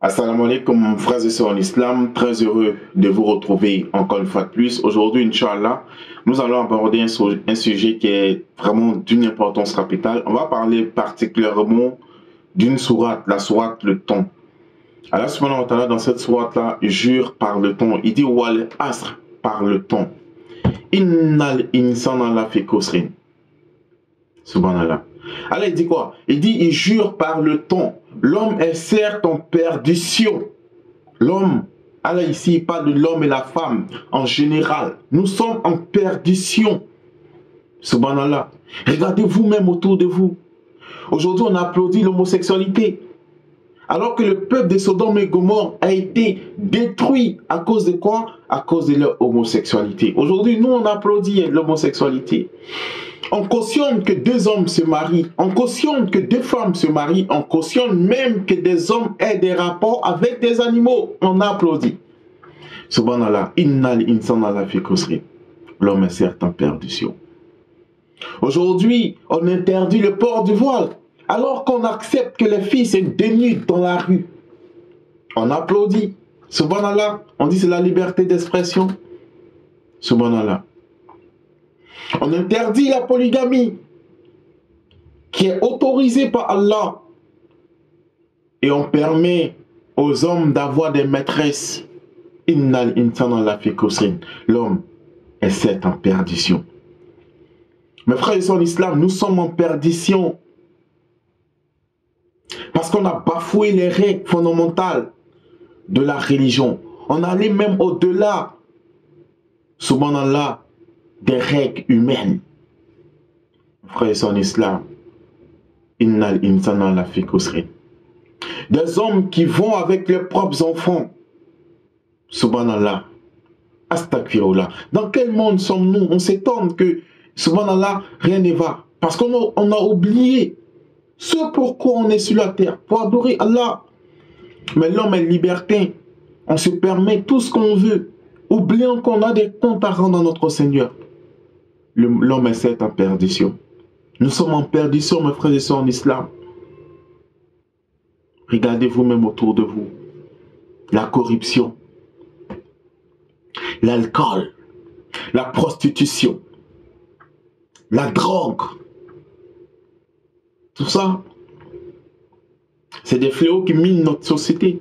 Assalamu alaikum, frères et sœurs en islam, très heureux de vous retrouver encore une fois de plus. Aujourd'hui, Inch'Allah, nous allons aborder un sujet qui est vraiment d'une importance capitale. On va parler particulièrement d'une sourate, la sourate le temps. Allah subhanahu wa ta'ala, dans cette sourate-là, jure par le temps. Il dit wal asr, par le temps. Innal insana lafi khusrin. Subhanallah. Allah, il dit quoi? Il jure par le temps. L'homme est certes en perdition. L'homme, Allah ici, il parle de l'homme et la femme en général. Nous sommes en perdition. Subhanallah. Regardez vous-même autour de vous. Aujourd'hui, on applaudit l'homosexualité. Alors que le peuple de Sodome et Gomorrhe a été détruit à cause de quoi? À cause de leur homosexualité. Aujourd'hui, nous, on applaudit l'homosexualité. On cautionne que deux hommes se marient, on cautionne que deux femmes se marient, on cautionne même que des hommes aient des rapports avec des animaux. On applaudit. Subhanallah, innal insana lafi khusrin. L'homme est certes en perdition. Aujourd'hui, on interdit le port du voile, alors qu'on accepte que les filles se dénudent dans la rue. On applaudit. Subhanallah, on dit c'est la liberté d'expression. Subhanallah. On interdit la polygamie qui est autorisée par Allah et on permet aux hommes d'avoir des maîtresses. Innal insana lafi khusrin. L'homme est certes en perdition. Mes frères et sœurs en islam, nous sommes en perdition parce qu'on a bafoué les règles fondamentales de la religion. On allait même au-delà, subhanallah, des règles humaines. Frères et sœurs en islam, innal insana lafi khusrin. Des hommes qui vont avec leurs propres enfants. Subhanallah. Astaghfirullah. Dans quel monde sommes-nous? On s'étonne que, subhanallah, rien ne va. Parce qu'on a oublié ce pourquoi on est sur la terre, pour adorer Allah. Mais l'homme est libertin. On se permet tout ce qu'on veut, oubliant qu'on a des comptes à rendre à notre Seigneur. L'homme est certes en perdition. Nous sommes en perdition, mes frères et sœurs en islam. Regardez vous-même autour de vous. La corruption, l'alcool, la prostitution, la drogue. Tout ça, c'est des fléaux qui minent notre société.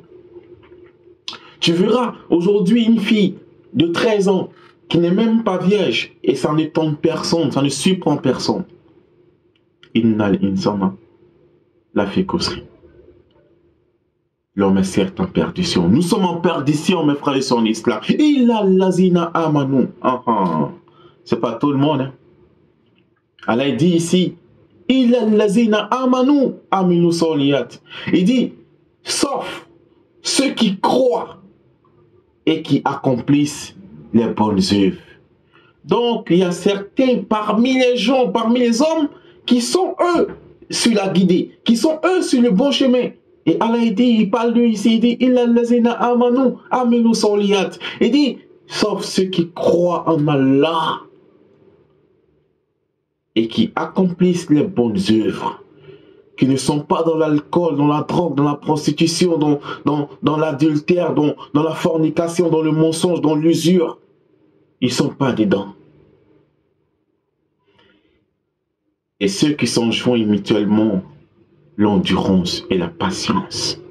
Tu verras aujourd'hui une fille de 13 ans qui n'est même pas vierge et ça ne tente personne, ça ne surprend personne. Innal insana lafi khusrin. L'homme est certes en perdition. Nous sommes en perdition, mes frères et sœurs en islam. Illa lazina amanu. C'est pas tout le monde. Hein? Allah dit ici, Illa lazina amanu aminu soliyat. Il dit, sauf ceux qui croient et qui accomplissent les bonnes œuvres. Donc, il y a certains parmi les gens, parmi les hommes, qui sont eux sur la guidée, qui sont eux sur le bon chemin. Et Allah il parle de ici, il dit, Illa lazina amanu aminu soliyat. Il dit, sauf ceux qui croient en Allah et qui accomplissent les bonnes œuvres, qui ne sont pas dans l'alcool, dans la drogue, dans la prostitution, dans l'adultère, dans la fornication, dans le mensonge, dans l'usure. Ils ne sont pas dedans. Et ceux qui s'enjoignent mutuellement l'endurance et la patience.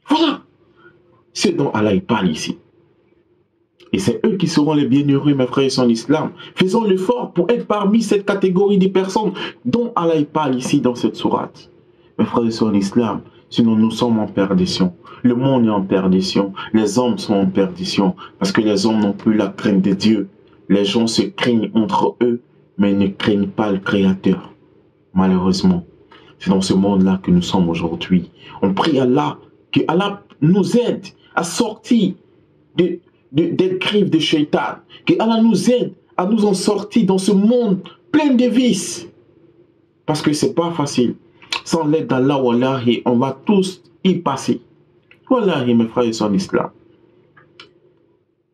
Voilà ce dont Allah parle ici. Et c'est eux qui seront les bienheureux, mes frères et sœurs en islam. Faisons l'effort pour être parmi cette catégorie de personnes dont Allah parle ici dans cette sourate. Mes frères et sœurs en islam, sinon nous sommes en perdition. Le monde est en perdition. Les hommes sont en perdition. Parce que les hommes n'ont plus la crainte de Dieu. Les gens se craignent entre eux, mais ne craignent pas le Créateur. Malheureusement, c'est dans ce monde-là que nous sommes aujourd'hui. On prie Allah, que Allah nous aide à sortir des griffes de Shaitan. Que Allah nous aide à nous en sortir dans ce monde plein de vices. Parce que c'est pas facile. Sans l'aide d'Allah, wallahi, on va tous y passer. Wallahi, mes frères et sœurs en islam.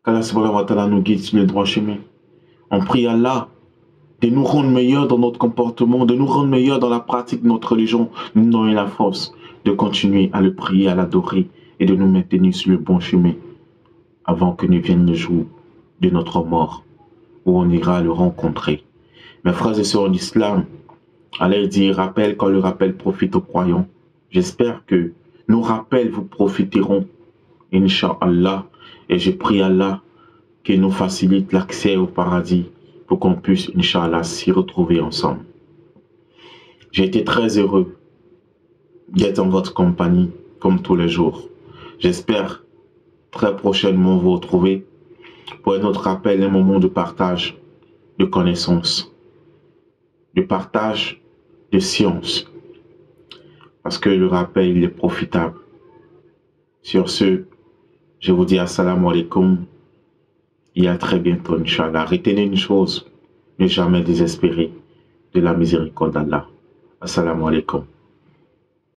Qu'Allah subhanahu wa ta'ala nous guide sur le droit chemin. On prie Allah de nous rendre meilleurs dans notre comportement, de nous rendre meilleurs dans la pratique de notre religion, nous donner la force de continuer à le prier, à l'adorer et de nous maintenir sur le bon chemin avant que ne vienne le jour de notre mort, où on ira le rencontrer. Mes frères et sœurs en islam, allez dire rappel quand le rappel profite aux croyants. J'espère que nos rappels vous profiteront, Inch'Allah, et je prie Allah qu'il nous facilite l'accès au paradis pour qu'on puisse, Inch'Allah, s'y retrouver ensemble. J'ai été très heureux d'être en votre compagnie, comme tous les jours. J'espère très prochainement vous retrouver pour un autre appel, un moment de partage de connaissances, de partage de science, parce que le rappel il est profitable. Sur ce, je vous dis assalamu alaikum et à très bientôt, Inch'Allah. Retenez une chose, ne jamais désespérer de la miséricorde d'Allah. Assalamu alaikum.